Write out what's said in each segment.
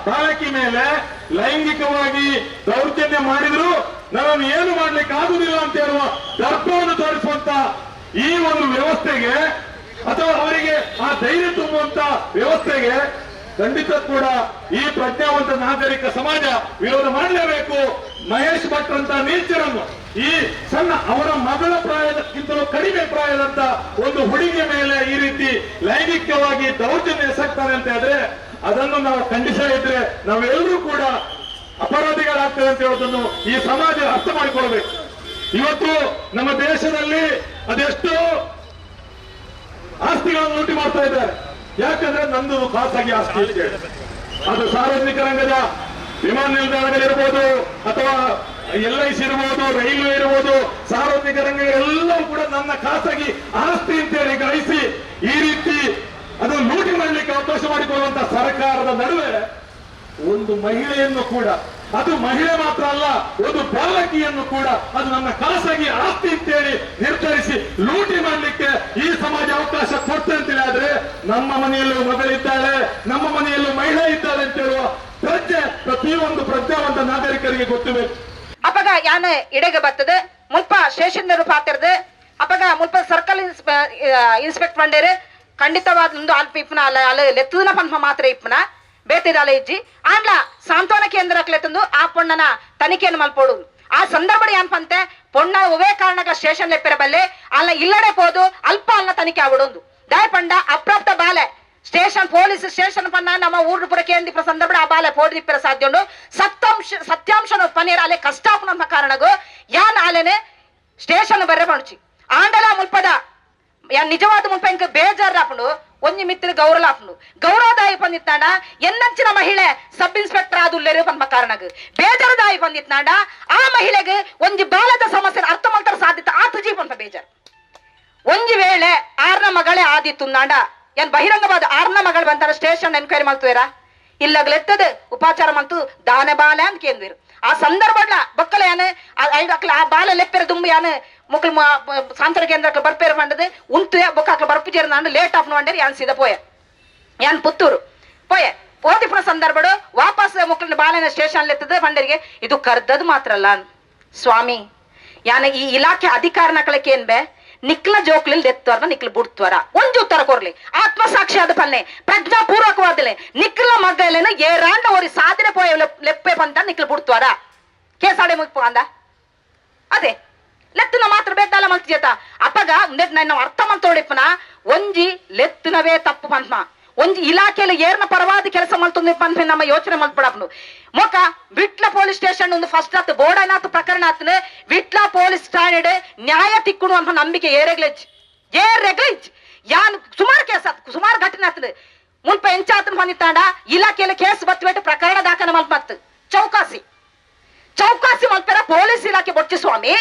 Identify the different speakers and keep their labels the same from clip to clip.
Speaker 1: ಬಾಲಕಿ ಮೇಲೆ ಲೈಂಗಿಕವಾಗಿ ದೌರ್ಜನ್ಯ ಮಾಡಿದ್ರು ನನ್ನನ್ನು ಏನು ಮಾಡ್ಲಿಕ್ಕೆ ಆಗುದಿಲ್ಲ ಅಂತ ಹೇಳುವ ದರ್ಪವನ್ನು ತೋರಿಸುವಂತ ಈ ಒಂದು ವ್ಯವಸ್ಥೆಗೆ ಅಥವಾ ಅವರಿಗೆ ಆ ಧೈರ್ಯ ತುಂಬುವಂತ ವ್ಯವಸ್ಥೆಗೆ ಖಂಡಿತ ಕೂಡ ಈ ಪ್ರಜ್ಞಾವಂತ ನಾಗರಿಕ ಸಮಾಜ ವಿರೋಧ ಮಾಡಲೇಬೇಕು. ಮಹೇಶ್ ಭಟ್ ಅಂತ ನೀಚರನ್ನು ಈ ಸಣ್ಣ ಅವರ ಮಗಳ ಪ್ರಾಯದಕ್ಕಿಂತಲೂ ಕಡಿಮೆ ಪ್ರಾಯದಂತ ಒಂದು ಹುಡುಗಿಯ ಮೇಲೆ ಈ ರೀತಿ ಲೈಂಗಿಕವಾಗಿ ದೌರ್ಜನ್ಯ ಎಸಗ್ತಾರೆ ಅಂತ ಹೇಳಿದ್ರೆ ಅದನ್ನು ನಾವು ಖಂಡಿಸದಿದ್ರೆ ನಾವೆಲ್ಲರೂ ಕೂಡ ಅಪರಾಧಿಗಳಾಗ್ತೇವೆ ಅಂತ ಹೇಳೋದನ್ನು ಈ ಸಮಾಜ ಅರ್ಥ ಮಾಡಿಕೊಳ್ಬೇಕು. ಇವತ್ತು ನಮ್ಮ ದೇಶದಲ್ಲಿ ಅದೆಷ್ಟೋ ಆಸ್ತಿಗಳನ್ನು ಲೂಟಿ ಮಾಡ್ತಾ ಇದ್ದಾರೆ. ಯಾಕಂದ್ರೆ ನಂದು ಖಾಸಗಿ ಆಸ್ತಿ ಇದೆ, ಅದು ಸಾರ್ವಜನಿಕ ರಂಗದ ವಿಮಾನ ನಿಲ್ದಾಣಗಳಿರ್ಬೋದು ಅಥವಾ LIC ಇರ್ಬೋದು, ರೈಲ್ವೆ ಇರ್ಬೋದು, ಸಾರ್ವಜನಿಕ ರಂಗಗಳೆಲ್ಲವೂ ಕೂಡ ನನ್ನ ಖಾಸಗಿ ಆಸ್ತಿ ಅಂತೇಳಿ ಗ್ರಹಿಸಿ ಈ ರೀತಿ ಅದನ್ನು ಲೂಟಿ ಮಾಡಲಿಕ್ಕೆ ಅವಕಾಶ ಮಾಡಿಕೊಳ್ಳುವಂತ ಸರ್ಕಾರದ ನಡುವೆ ಒಂದು ಮಹಿಳೆಯನ್ನು ಕೂಡ, ಅದು ಮಹಿಳೆ ಮಾತ್ರ ಅಲ್ಲ, ಒಂದು ಬಾಲಕಿಯನ್ನು ಕೂಡ ಅದು ನನ್ನ ಖಾಸಗಿ ಆಸ್ತಿ ಅಂತೇಳಿ ನಿರ್ಧರಿಸಿ ಲೂಟಿ ಮಾಡಲಿಕ್ಕೆ ಈ ಸಮಾಜ ಅವಕಾಶ ಕೊಡ್ತೆ ಅಂತೇಳಿ ಆದ್ರೆ ನಮ್ಮ ಮನೆಯಲ್ಲೂ ಮಗಳಿದ್ದಾಳೆ, ನಮ್ಮ ಮನೆಯಲ್ಲೂ ಮಹಿಳೆ ಇದ್ದಾಳೆ ಅಂತ ಹೇಳುವ ಪ್ರಜ್ಞೆ ಪ್ರತಿಯೊಂದು ಪ್ರಜ್ಞಾವಂತ ನಾಗರಿಕರಿಗೆ ಗೊತ್ತಬೇಕು.
Speaker 2: ಅಪಗ ಯಾನ ಇಡೆಗೆ ಬರ್ತದೆ ಮುಲ್ಪ ಸ್ಟೇಷನ್ ಪಾತಿರ್ದು ಅಪಗ ಮುಲ್ಪ ಸರ್ಕಲ್ ಇನ್ಸ್ಪೆಕ್ಟರ್ ಬಂಡೇರು ಖಂಡಿತವಾದ ಒಂದು ಅಲ್ಪ ಇಪ್ಪನ ಅಲ್ಲ ಲೆತ್ತದನ ಪಂಪ ಮಾತ್ರ ಇಪ್ಪನ ಬೇತಿದಾಲ ಇಜ್ಜಿ ಆಂಡ್ಲ ಸಾಂತ್ವನ ಕೇಂದ್ರಕ್ಲೆತ್ತಂದು ಆ ಪೊಣ್ಣನ ತನಿಖೆಯನ್ನು ಮಲ್ಪೋಡು. ಆ ಸಂದರ್ಭ ಏನ್ಪಂತೆ ಪೊಣ್ಣ ಒವೇ ಕಾರಣಗ ಸ್ಟೇಷನ್ ಲೆಪ್ಪಿರಬಲ್ಲೆ ಅಲ್ಲ ಇಲ್ಲಡೆ ಪೋದು ಅಲ್ಪ ಅಲ್ಲ ತನಿಖೆ ಆಗುಡೊಂದು ದಯಪಂಡ ಅಪ್ರಾಪ್ತ ಬಾಲೆ ಸ್ಟೇಷನ್ ಪೊಲೀಸ್ ಸ್ಟೇಷನ್ ಪನ್ನ ನಮ್ಮ ಊರು ಪುರ ಕೇಂದ್ರ ಸಂದರ್ಭ ಆ ಬಾಲೆ ಪೋಡಿಪ್ಪಿರ ಸಾಧ್ಯ ಉಂಡು ಸತ್ಯಾಂಶ ಪನೀರ್ ಅಲೆ ಕಷ್ಟಾಪನ ಕಾರಣಗು ಯಾನ್ ಆಲೆನೆ ಸ್ಟೇಷನ್ ಬರ್ರೆ ಪಣುಚಿ ಆಂಡಲ ಮುಲ್ಪದ ಯಾನ್ ನಿಜವಾದ ಮುಲ್ಪ ಇಂಕ ಬೇಜಾರ್ ಆಪುಂಡು ಒಂಜಿ ಮಿತ್ರ ಗೌರವ ಆಪುಂಡು ಗೌರವದಾಯಿ ಪಂದಿತ್ತಾಂಡ ಎನ್ನಂಚಿನ ಮಹಿಳೆ ಸಬ್ ಇನ್ಸ್ಪೆಕ್ಟರ್ ಆದುಲ್ಲೇರು ಪನ್ಮ ಕಾರಣಗ್ ಬೇಜಾರದಾಯಿ ಪಂದಿತ್ತಾಂಡ ಆ ಮಹಿಳೆಗೆ ಒಂಜಿ ಬಾಲದ ಸಮಸ್ಯೆ ಅರ್ಥ ಮಾಡ್ತಾರ ಸಾಧ್ಯತೆ ಆತಜಿ ಪಂಪ ಬೇಜಾರ್ ಒಂಜಿ ವೇಳೆ ಆರ್ನ ಮಗಳೇ ಆದಿತ್ತು ನಾಂಡ ಏನ್ ಬಹಿರಂಗವಾದ ಆರ್ನ ಮಗಳು ಬಂತಾರ ಸ್ಟೇಷನ್ ಎನ್ಕ್ವೈರಿ ಮಾಡ್ತುವೇರ ಇಲ್ಲಗ್ಲೆತ್ತದ ಉಪಚಾರ ಮಾಡ್ತು ದಾನೆ ಬಾಲೆ ಅಂತ ಕೇಂದ್ರೀರು ಆ ಸಂದರ್ಭಡ್ಲ ಬಕ್ಕಲ ಯಾನೆ ಆ ಬಾಲ ಲೆಪ್ಪೆರ ದುಂಬಿ ಯಾನೆ ಮುಕ್ಳು ಸಾಂತರ ಕೇಂದ್ರಕ್ಕೆ ಬರ್ಪೇರ ಬಂಡದು ಉಂಟು ಬೊಕ್ಕ ಬರ್ಪಿಜೇರ್ ನಾನು ಲೇಟ್ ಆಫ್ ನೋಂಡೇರಿ ಯಾನ್ ಸೀದಾ ಪೋಯ ಯಾನ್ ಪುತ್ತೂರು ಪೋಯ ಓದಿಪುರ ಸಂದರ್ಭಡು ವಾಪಸ್ ಮುಕ್ಳಿನ ಬಾಲೆನ ಸ್ಟೇಷನ್ ಲೆತ್ತದ ಬಂಡರಿಗೆ ಇದು ಕರ್ದದ್ ಮಾತ್ರ ಅಲ್ಲ ಸ್ವಾಮಿ ಯಾನ ಈ ಇಲಾಖೆ ಅಧಿಕಾರನ ಕಳಕ್ಕೆ ಏನ್ ಬೇ ನಿಕ್ಲ ಜೋಕ್ಲಿಲ್ ಎತ್ತುವರ್ನ ನಿಕ್ಲು ಬಿಡ್ತುವರ ಒಂಜು ಉತ್ತರ ಕೊರ್ಲಿ ಆತ್ಮಸಾಕ್ಷಿ ಆದ ಪಲ್ಲೆ ಪ್ರಜ್ಞಾಪೂರ್ವಕವಾದಲೆ ನಿಕ್ಲ ಮಗಲೇನು ಏರಾಂಡ ಓರಿ ಸಾಧನೆ ಪೋಯ ಲೆಪ್ಪೆ ಬಂತ ನಿಕ್ಲು ಬಿಡ್ತುವರ ಕೇಸಾಡೆ ಮುಗ್ಪು ಅಂದ ಅದೇ ಲೆತ್ತುನ ಮಾತ್ರ ಬೇದಲ್ಲ ಮಂತ್ ಜೇತ ಅಪ್ಪಗ ನಾವು ಅರ್ಥ ಮಂತೋಡಿಪ್ಪನ ಒಂಜಿ ಲೆತ್ತುನವೇ ತಪ್ಪು ಪಂತ್ಮ ಒಂಜಿ ಇಲಾಖೆಯಲ್ಲಿ ಏರ್ನ ಪರವಾದ ಕೆಲಸ ಮಲ್ತೊಂದು ಪಂಪ ನಮ್ಮ ಯೋಚನೆ ಮಲ್ಪಡಪ್ನು ಮೊಕ ವಿಟ್ಲ ಪೊಲೀಸ್ ಸ್ಟೇಷನ್ ಒಂದು ಫಸ್ಟ್ ಆತ್ ಬೋರ್ಡನಾತ್ ಪ್ರಕರಣ ಆತ್ನೆ ವಿಟ್ಲ ಪೊಲೀಸ್ ಠಾಣೆಡೆ ನ್ಯಾಯ ತಿಕ್ಕುಡು ಅಂತ ನಂಬಿಕೆ ಏರೆಗ್ಲೆಜ್ ಯಾನ್ ಸುಮಾರು ಕೇಸ್ ಆತ್ ಸುಮಾರು ಘಟನೆ ಆತ್ಲೆ ಮುಲ್ಪ ಎಂಚಾತನ ಬಂದಿತ್ತಾಂಡ ಇಲಾಖೆಯಲ್ಲಿ ಕೇಸ್ ಬತ್ಬೇಟು ಪ್ರಕರಣ ದಾಖಲೆ ಮಲ್ಪತ್ ಚೌಕಾಸಿ ಮಲ್ಪೆರ ಪೊಲೀಸ್ ಇಲಾಖೆ ಬೊಚ್ಚಿ ಸ್ವಾಮಿ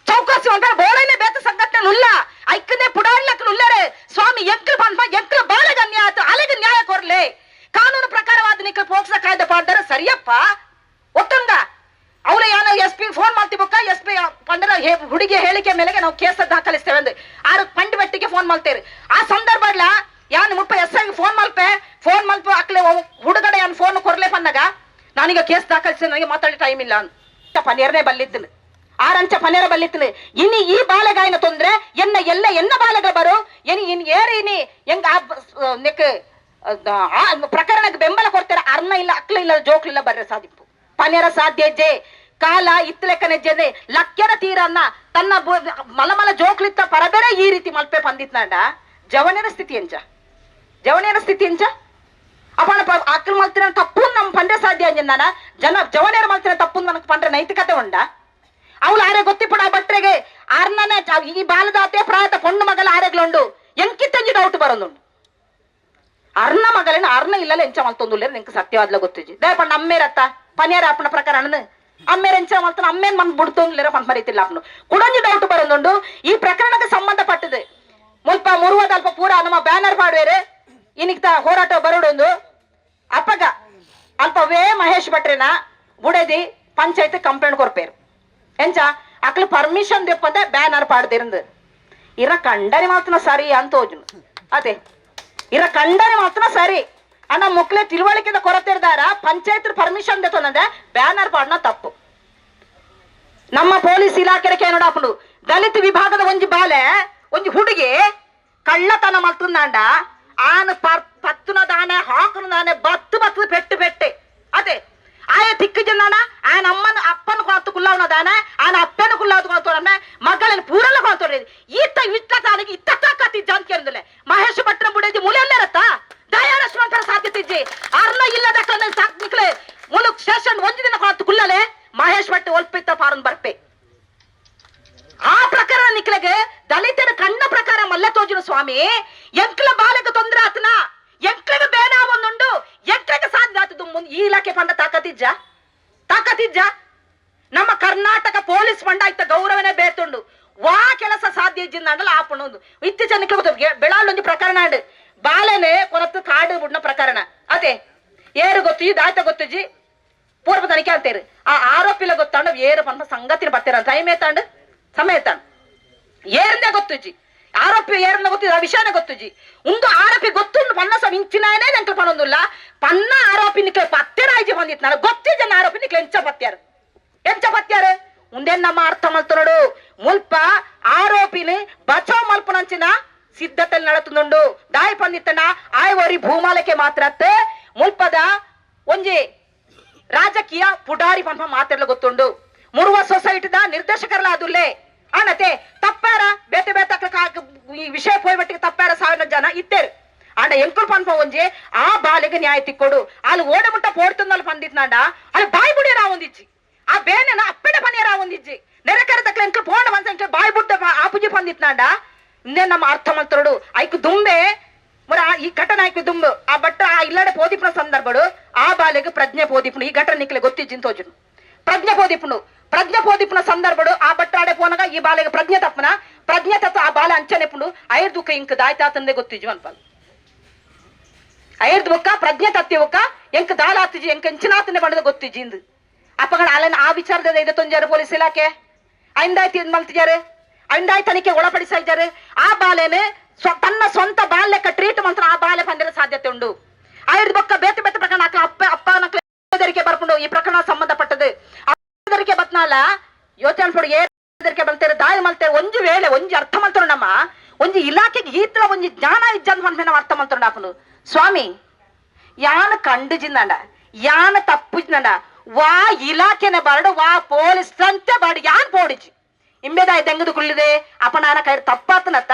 Speaker 2: ಚೌಕಾಸಿ ಮಲ್ಪೆರ ಬೋಳನೆ ಬೇತ ಸಂಘಟನೆ ಉಲ್ಲ ಐಕ್ಕನೆ ಪುಡಾಡ್ಲಕ್ ಉಲ್ಲರೆ ಸ್ವಾಮಿ ಎಂಕ್ಲ ಪಂಪ ಎಂಕ್ಲ ಬಾಳೆಗ ನ್ಯಾಯ ಆತು ಅಲೆಗೆ ನ್ಯಾಯ ಕೊರ್ಲೆ ಕಾನೂನು ಪ್ರಕಾರವಾದ ನಿಕ್ಲ ಪೋಕ್ಸ ಕಾಯ್ದೆ ಪಾಡ್ದಾರ ಸರಿಯಪ್ಪ ಒತ್ತಂಗ ಅವ್ರ ಏನೋ SP ಫೋನ್ ಮಾಡ್ತೀವಕ್ಕ SP ಪಂಡರ ಹುಡುಗಿ ಹೇಳಿಕೆ ಮೇಲೆಗೆ ನಾವು ಕೇಸ್ ದಾಖಲಿಸ್ತೇವೆ ಅಂದ್ ಆರು ಪಂಡ್ ಬೆಟ್ಟಿಗೆ ಫೋನ್ ಮಾಡ್ತೇವೆ ಆ ಸಂದರ್ಭಡ್ಲ ಯಾನ್ ಮುಪ್ಪ SI ಫೋನ್ ಮಲ್ಪ ಅಕ್ಲೆ ಹುಡುಗಡೆ ಯಾನ್ ಫೋನ್ ಕೊರ್ಲೆ ಪನ್ನಗ ನಾನೀಗ ಕೇಸ್ ದಾಖಲಿಸ್ತೇನೆ ನನಗೆ ಮಾತಾಡಿ ಟೈಮ್ ಇಲ್ಲ ಅಂತ ಪನೇರನೇ ಬಲ್ಲಿದ್ದನು ಆರಂಚ ಪನೇರ ಬಲ್ಲಿತ್ತಲು ಇನಿ ಈ ಬಾಲೆಗಾಯಿನ ತೊಂದ್ರೆ ಎನ್ನ ಬಾಲೆಗಳು ಬರು ಏರಿನಿ ಹೆಂಗ ನೆಕ್ ಪ್ರಕರಣಕ್ಕೆ ಬೆಂಬಲ ಕೊಡ್ತಾರೆ ಅರ್ನ ಇಲ್ಲ ಅಕ್ಲ ಇಲ್ಲ ಜೋಕ್ಲಿಲ್ಲ ಬರ್ರೆ ಸಾಧಿಪ್ಪು ಪನೇರ ಸಾಧ್ಯಜ್ಜೆ ಕಾಲ ಇತ್ತಲೆಕ್ಕನೆಜ್ಜೆ ಲಕ್ಕೆರ ತೀರನ್ನ ತನ್ನ ಮಲಮಲ ಜೋಕ್ಲಿತ್ತ ಪರಬೇರೆ ಈ ರೀತಿ ಮಲ್ಪೆ ಪಂದಿತ್ನಾಂಡ ಜವನೇರ ಸ್ಥಿತಿ ಎಂಚ ಅಪಣ ಅಕ್ಕಲ್ ಮಲ್ತಿನ ತಪ್ಪು ನಮ್ ಪಂಡೆ ಸಾಧ್ಯ ಅಂಜನ ಜವನೇರ ಮಲ್ತಿನ ತಪ್ಪು ನನಗೆ ಪಂಡ್ರೆ ನೈತಿಕತೆ ಉಂಡ ಅವಳು ಆರೆ ಗೊತ್ತಿಪಡ ಬಟ್ರೆಗೆ ಆರ್ನನೆ ಈ ಬಾಲದಾತೆ ಪ್ರಾಯತ ಪೊಣ್ಣು ಮಗಳ ಆರೆಗ್ಲುಂಡು ಎಂಕಿತ್ತಂಜಿ ಡೌಟ್ ಬರೋದುಂಡು ಅರ್ನ ಮಗಳೇನ ಅರ್ನ ಇಲ್ಲಲ್ಲ ಎಂಚ ಮಲ್ತೊಂದುಲ್ಲ ನಿಂಗೆ ಸತ್ಯವಾದ್ಲ ಗೊತ್ತಿಜಿ ದಯಪಂಡ ಅಮ್ಮೇರತ್ತ ಪನಿಯರ ಅಪ್ಪನ ಪ್ರಕಾರನ ಅಮ್ಮೇರ ಎಂಚ ಮಲ್ತಾನ ಅಮ್ಮೇನ್ ಮನ್ ಬಿಡ್ತೊಂದಿಲ್ಲ ಪಂಪ ಮರೀತಿಲ್ಲ ಅಪ್ಪನು ಕುಡಂಜಿ ಡೌಟ್ ಬರೋದುಂಡು ಈ ಪ್ರಕರಣಕ್ಕೆ ಸಂಬಂಧಪಟ್ಟದು ಮುಲ್ಪ ಮುರುವದಲ್ಪ ಪೂರ ನಮ್ಮ ಬ್ಯಾನರ್ ಮಾಡುವೇರೆ ಇನಿಕ್ತ ಹೋರಾಟ ಬರೋಡೊಂದು ಅಪ್ಪಗ ಅಲ್ಪವೇ ಮಹೇಶ್ ಭಟ್ರೆನ ಬುಡದಿ ಪಂಚಾಯತ್ ಕಂಪ್ಲೇಂಟ್ ಕೊರ್ಪೇರು ಎಂಚ ಅಕ್ಲು ಪರ್ಮಿಷನ್ ದೆಪ್ಪಂದೆ ಬ್ಯಾನರ್ ಪಾಡ್ದಿರಂದು ಇರ ಕಂಡನೆ ಮಾತ್ರ ಸರಿ ಅಂತ ಹೋಜುನು ಅದೇ ಇರ ಕಂಡನೆ ಮಾತ್ರ ಸರಿ ಅಣ್ಣ ಮಕ್ಕಳೇ ತಿಳುವಳಿಕೆದ ಕೊರತೆ ಇರ್ದಾರ ಪಂಚಾಯತ್ ಪರ್ಮಿಷನ್ ತೆತ್ತೊಂದಂದೆ ಬ್ಯಾನರ್ ಪಾಡ್ನ ತಪ್ಪು ನಮ್ಮ ಪೊಲೀಸ್ ಇಲಾಖೆಗೆ ನೋಡಪ್ಪನು ದಲಿತ ವಿಭಾಗದ ಒಂಜಿ ಬಾಲೆ ಒಂಜಿ ಹುಡುಗಿ ಕಳ್ಳತನ ಮಲ್ತಂದಾಂಡ ಆನ ಪತ್ತುನ ದಾನೆ ಹಾಕುನ ದಾನೆ ಬತ್ತು ಪೆಟ್ಟು ಪೆಟ್ಟೆ ಅದೇ ಆಯ ತಿಕ್ಕು ಜನ ಆಯನ ಅಮ್ಮನ ಅಪ್ಪನ ಕೊಳತು ಕುಲ್ಲವನ ದಾನೆ ಆಯನ ಅಪ್ಪನ ಕುಲ್ಲವದು ಕೊಳತೋರನ್ನ ಮಗಳನ್ನ ಪೂರಲ್ಲ ಕೊಳತೋರಿ ಈತ ಇಟ್ಟ ತಾನಿಗೆ ಇತ್ತ ಕತ್ತಿದ್ದ ಅಂತ ಕೇಳಿದ್ರೆ ಮಹೇಶ್ ಭಟ್ರ ಬುಡೇಜಿ ಮೂಲೆಯಲ್ಲೇರತ್ತ ದಯಾರಶ್ವಂತರ ಸಾಧ್ಯತೆ ಇಜ್ಜಿ ಅರ್ನ ಇಲ್ಲದ ಕಣ್ಣ ಸಾಕ್ನಿಕ್ಲೆ ಮುಲುಕ್ ಸ್ಟೇಷನ್ ಒಂದು ದಿನ ಕೊಳತು ಕುಲ್ಲಲೆ ಮಹೇಶ್ ಭಟ್ ಒಲ್ಪಿತ್ತ ಪಾರನ್ ಬರ್ಪೆ ಆ ಪ್ರಕರಣ ನಿಕ್ಲೆಗೆ ದಲಿತರ ಕಣ್ಣ ಪ್ರಕಾರ ಮಲ್ಲ ತೋಜಿನ ಸ್ವಾಮಿ ಎಂಕ್ಲ ಬಾಲೆಗೆ ತೊಂದ್ರೆ ಆತನ ಎಂಕ್ಲೆಗೆ ಬೇನ ಒಂದುಂಡು ಎಂಕ್ಲೆಗೆ ಸಾಧ್ಯ ಆತದು ಈ ಇಲಾಖೆ ಫಂಡ ತಾಕತಿಜ್ಜ ನಮ್ಮ ಕರ್ನಾಟಕ ಪೊಲೀಸ್ ಫಂಡ ಇತ್ತ ಗೌರವನೇ ಬೇತುಂಡು ವಾ ಕೆಲಸ ಸಾಧ್ಯ ಇಜ್ಜಿಂದಂಡಲ್ಲ ಆಪಣೊಂದು ಇತ್ತೀಚೆಗೆ ಗೊತ್ತು ಬೆಳಾಳೊಂದು ಪ್ರಕರಣ ಅಂಡ್ ಬಾಲೆನೆ ಕೊರತು ಕಾಡು ಬುಡ್ನ ಪ್ರಕರಣ ಅದೇ ಏರು ಗೊತ್ತು ದಾಯ್ತ ಗೊತ್ತುಜಿ ಪೂರ್ವ ತನಿಖೆ ಅಂತೇರಿ ಆ ಆರೋಪಿಲ ಗೊತ್ತಾಂಡ ಏರು ಪಂಪ ಸಂಗತಿನ ಬರ್ತೀರ ಟೈಮ್ ಏತಾಂಡ್ ಸಮಯ ತಾಂಡ್ ಏರ್ನೇ ಗೊತ್ತುಜಿ ಆರೋಪಿ ಏರನ್ನ ಗೊತ್ತಿದ ಆ ವಿಷಯನೇ ಗೊತ್ತುಜಿ ಒಂದು ಆರೋಪಿ ಗೊತ್ತುಂಡು ಪನ್ನ ಸಹ ಇಂಚಿನಾಯನೇ ನೆಂಕಲ್ ಪನ್ನೊಂದುಲ್ಲ ಪನ್ನ ಆರೋಪಿ ನಿಕ್ಲೆ ಪತ್ತೆರ ಆಯ್ಜಿ ಬಂದಿತ್ತು ನಾನು ಗೊತ್ತಿದ್ದ ಆರೋಪಿ ನಿಕ್ಲೆ ಎಂಚ ಪತ್ಯಾರು ಮುಂದೇನ್ ನಮ್ಮ ಅರ್ಥ ಮಲ್ತು ನೋಡು ಮುಲ್ಪ ಆರೋಪಿನಿ ಬಚಾವ್ ಮಲ್ಪನಂಚಿನ ಸಿದ್ಧತೆ ನಡತುಂಡು ದಾಯಿ ಪಂದಿತ್ತನ ಆಯ್ವರಿ ಭೂಮಾಲಕ್ಕೆ ಮಾತ್ರ ಮುಲ್ಪದ ಒಂಜಿ ರಾಜಕೀಯ ಪುಡಾರಿ ಪಂಪ ಮಾತೆಲ್ಲ ಗೊತ್ತುಂಡು ಮುರುವ ಸೊಸೈಟಿದ ನಿರ್ದೇಶಕರಲ್ಲ ಅದುಲ್ಲೇ ಅಣತೆ ತಪ್ಪಾರ ಬೇತೆ ಈ ವಿಷಯ ಹೋಯ್ಬಟ್ಟಿಗೆ ತಪ್ಪಾರ 1000 ಜನ ಇತ್ತೇರು ಅಂಡ ಎಂಕುಲ್ ಪನ್ಪ ಒಂಜಿ ಆ ಬಾಲಿಗೆ ನ್ಯಾಯ ತಿಕ್ಕೊಡು ಅಲ್ಲಿ ಓಡಮುಟ್ಟ ಪೋಡ್ತಂದಲ್ಲಿ ಪಂದಿತ್ನಾಂಡ ಅಲ್ಲಿ ಬಾಯಿ ಬುಡಿ ರಾವೊಂದಿಜ್ಜಿ ಆ ಬೇನೆನ ಅಪ್ಪೆಡ ಪನಿಯ ರಾವೊಂದಿಜ್ಜಿ ನೆರೆಕರೆ ತಕ್ಲೆ ಎಂಕಲ್ ಪೋಂಡ ಮನ್ಸ ಬಾಯಿ ಬುಡ್ಡ ಆಪುಜಿ ಪಂದಿತ್ನಾಂಡ ಇನ್ನೇ ನಮ್ಮ ಅರ್ಥ ಮಲ್ತರೋಡು ಐಕು ದುಂಬೆ ಮರ ಈ ಘಟನೆ ಐಕು ದುಂಬು ಆ ಬಟ್ಟ ಆ ಇಲ್ಲಡೆ ಪೋದಿಪನ ಸಂದರ್ಭಡು ಆ ಬಾಲಿಗೆ ಪ್ರಜ್ಞೆ ಪೋದಿಪುನು ಈ ಘಟನೆ ನಿಕ್ಲೆ ಗೊತ್ತಿಜ್ಜಿನ್ ತೋಜುನು ಪ್ರಜ್ಞೆ ಪೋದಿಪುನ ಸಂದರ್ಭಡು ಆ ಬಟ್ಟಾಡೆ ಪೋನಾಗ ಈ ಬಾಲೆಗೆ ಪ್ರಜ್ಞೆ ತತ್ತ ಆ ಬಾಲೆ ಅಂಚನೆ ಪುಂಡು ಐರ್ ದುಃಖ ಇಂಕ ದಾಯ್ತಾತಂದೆ ಗೊತ್ತಿಜ್ಜು ಅನ್ಪಲ್ ಐರ್ ದುಃಖ ಪ್ರಜ್ಞೆ ತತ್ತಿ ಒಕ್ಕ ಎಂಕ ದಾಲಾತಿಜಿ ಎಂಕ ಎಂಚಿನಾತನೆ ಬಂಡದ ಗೊತ್ತಿಜ್ಜಿ ಇಂದು ಅಪ್ಪಗಳ ಅಲ್ಲನ ಆ ವಿಚಾರದ ಇದೆ ತೊಂಜಾರು ಪೊಲೀಸ್ ಇಲಾಖೆ ಐಂದಾಯ್ತು ಮಲ್ತಿದ್ದಾರೆ ಐಂದಾಯ್ ತನಿಖೆ ಒಳಪಡಿಸ ಇದ್ದಾರೆ ಆ ಬಾಲೆನೆ ತನ್ನ ಸ್ವಂತ ಬಾಲ್ಯಕ್ಕ ಟ್ರೀಟ್ ಮಂತ್ರ ಆ ಬಾಲೆ ಬಂದಿರೋ ಸಾಧ್ಯತೆ ಉಂಡು ಐರ್ ಬೊಕ್ಕ ಬೇತೆ ಪ್ರಕರಣ ಅಪ್ಪನಕ್ಕೆ ಬರ್ಕೊಂಡು ಈ ಪ್ರಕರಣ ಸಂಬಂಧಪಟ್ಟದು ಬತ್ನಾಲ ಯೋಚನೆ ಪಡು ಏರಿಕೆ ಬಲ್ತೇರೆ ದಾಳಿ ಮಲ್ತೇರೆ ಒಂಜಿ ವೇಳೆ ಒಂಜಿ ಅರ್ಥ ಮಲ್ತರು ನಮ್ಮ ಒಂಜಿ ಇಲಾಖೆಗೆ ಈತರ ಒಂಜಿ ಜ್ಞಾನ ಇಜ್ಜಂದ್ ಮನ್ಪೆ ನಾವು ಅರ್ಥ ಮಲ್ತರು ನಾಪನು ಸ್ವಾಮಿ ಯಾನ ಕಂಡು ಜಿಂದಂಡ ಯಾನ ತಪ್ಪು ಜಿಂದಂಡ ವಾ ಇಲಾಖೆನೆ ಬಾರಡು ವಾ ಪೊಲೀಸ್ ಸಂತೆ ಬಾಡು ಯಾನ್ ಪೋಡಿಜಿ ಇಂಬೆದಾಯ್ ತೆಂಗದು ಕುಳ್ಳಿದೆ ಅಪ್ಪ ನಾನ ಕೈ ತಪ್ಪಾತನತ್ತ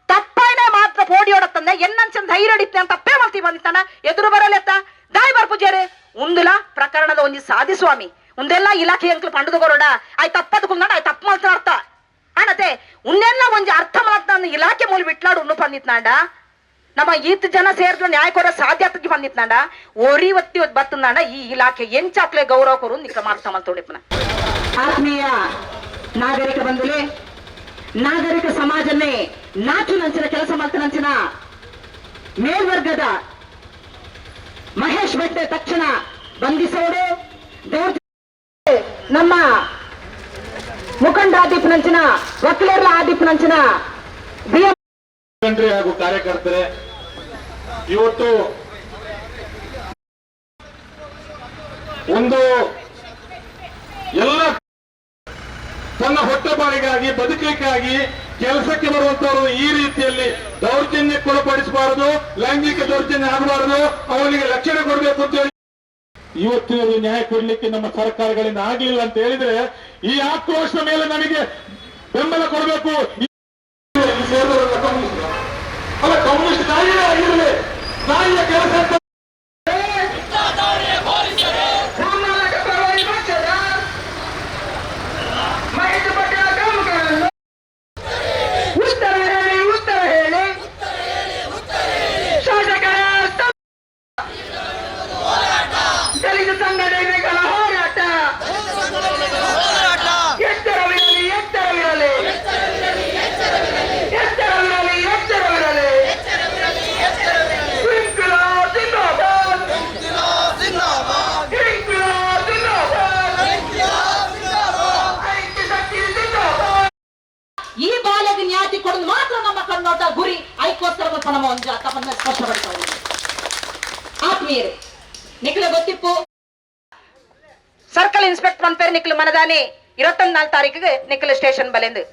Speaker 2: ತಪ್ಪಾಯ್ನೆ ಮಾತ್ರ ಪೋಡಿ ಹೊಡತ್ತಂದೆ ಎನ್ನಂಚನ್ ಧೈರ್ಯ ಹಿಡಿತ್ತೆ ಅಂತ ತಪ್ಪೇ ಮಲ್ತಿ ಬಂದಿತ್ತಾನ ಎದುರು ಬರಲೆತ್ತ ದಾಯಿ ಬರ್ಪುಜೇರೆ ಉಂದುಲ ಪ್ರಕರಣದ ಒಂಜಿ ಸಾಧಿ ಸ್ವಾಮಿ ಉಂದೆಲ್ಲ ಇಲಾಖೆ ಅಂಕಲ್ ಪಂಡದು ಕೊರೋಡ ಆಯ್ ತಪ್ಪದು ಕುಂದಾಡ ಆಯ್ ತಪ್ಪು ಮಾಡ್ತಾ ಅರ್ಥ ಅಣತೆ ಉನ್ನೆಲ್ಲ ಒಂಜಿ ಅರ್ಥ ಮಾಡ್ತಾ ಇಲಾಖೆ ಮೂಲ ಬಿಟ್ಲಾಡು ಉಣ್ಣು ಬಂದಿತ್ನಾಂಡ ನಮ್ಮ ಈತ್ ಜನ ಸೇರಿದ್ರು ನ್ಯಾಯ ಕೊಡೋ ಸಾಧ್ಯತೆಗೆ ಬಂದಿತ್ನಾಂಡ ಒರಿ ಒತ್ತಿ ಬತ್ತನಾಂಡ ಈ ಇಲಾಖೆ ಎಂಚಾಕ್ಲೆ ಗೌರವ ಕೊರು ನಿಕ್ಕ ಮಾಡ್ತಾ ಮಲ್ತೋಡಿಪ್ಪನ ಆತ್ಮೀಯ ನಾಗರಿಕ ಬಂಧುಲೆ ನಾಗರಿಕ ಸಮಾಜನ್ನೇ ನಾಚು ನಂಚಿನ ಕೆಲಸ ಮಾಡ್ತಾನಂಚಿನ ಮೇಲ್ವರ್ಗದ ಮಹೇಶ್ ಭಟ್ ತಕ್ಷಣ ಬಂಧಿಸೋಡು ನಮ್ಮ ಮುಖಂಡ ಆದಿಪ್ ನಂಚಿನ ವಕೀಲರ ಆದಿಪ್ ನಂಚಿನ
Speaker 1: ಹಾಗೂ ಕಾರ್ಯಕರ್ತರೆ ಇವತ್ತು ಒಂದು ಎಲ್ಲ ತನ್ನ ಹೊಟ್ಟೆಪಾಡಿಗಾಗಿ ಬದುಕಲಿಕ್ಕಾಗಿ ಕೆಲಸಕ್ಕೆ ಬರುವಂತವರು ಈ ರೀತಿಯಲ್ಲಿ ದೌರ್ಜನ್ಯಕ್ಕೊಳಪಡಿಸಬಾರದು, ಲೈಂಗಿಕ ದೌರ್ಜನ್ಯ ಆಗಬಾರದು, ಅವನಿಗೆ ರಕ್ಷಣೆ ಕೊಡಬೇಕು ಅಂತ ಹೇಳಿ ಇವತ್ತಿನ ನ್ಯಾಯ ಕೊಡ್ಲಿಕ್ಕೆ ನಮ್ಮ ಸರ್ಕಾರಗಳಿಂದ ಆಗ್ಲಿಲ್ಲ ಅಂತ ಹೇಳಿದ್ರೆ ಈ ಆಕ್ರೋಶದ ಮೇಲೆ ನನಗೆ ಬೆಂಬಲ ಕೊಡಬೇಕು. ಅಲ್ಲ ಕಮ್ಯುನಿಸ್ಟ್ ನಾಯಿಯೇ ಆಗಿರಲಿ, ನಾಯಿಯ ಕೆಲಸ
Speaker 2: ಮಾತ್ರ ನಮ್ಮ ಕಣ್ಣೋಟ ಗುರಿ ಐಕೋಸ್ಕರ ನಮ್ಮ ಒಂದು ಸ್ಪಷ್ಟಪಡಿಸಬಹುದು. ಆ ಇನ್ಸ್ಪೆಕ್ಟರ್ ಪನ್ಪೇರು ನಿಕ್ಲು ಮನದಾನಿ 24 ತಾರೀಕಿಗೆ ನಿಕ್ಲು ಸ್ಟೇಷನ್ ಬಲೆಂದು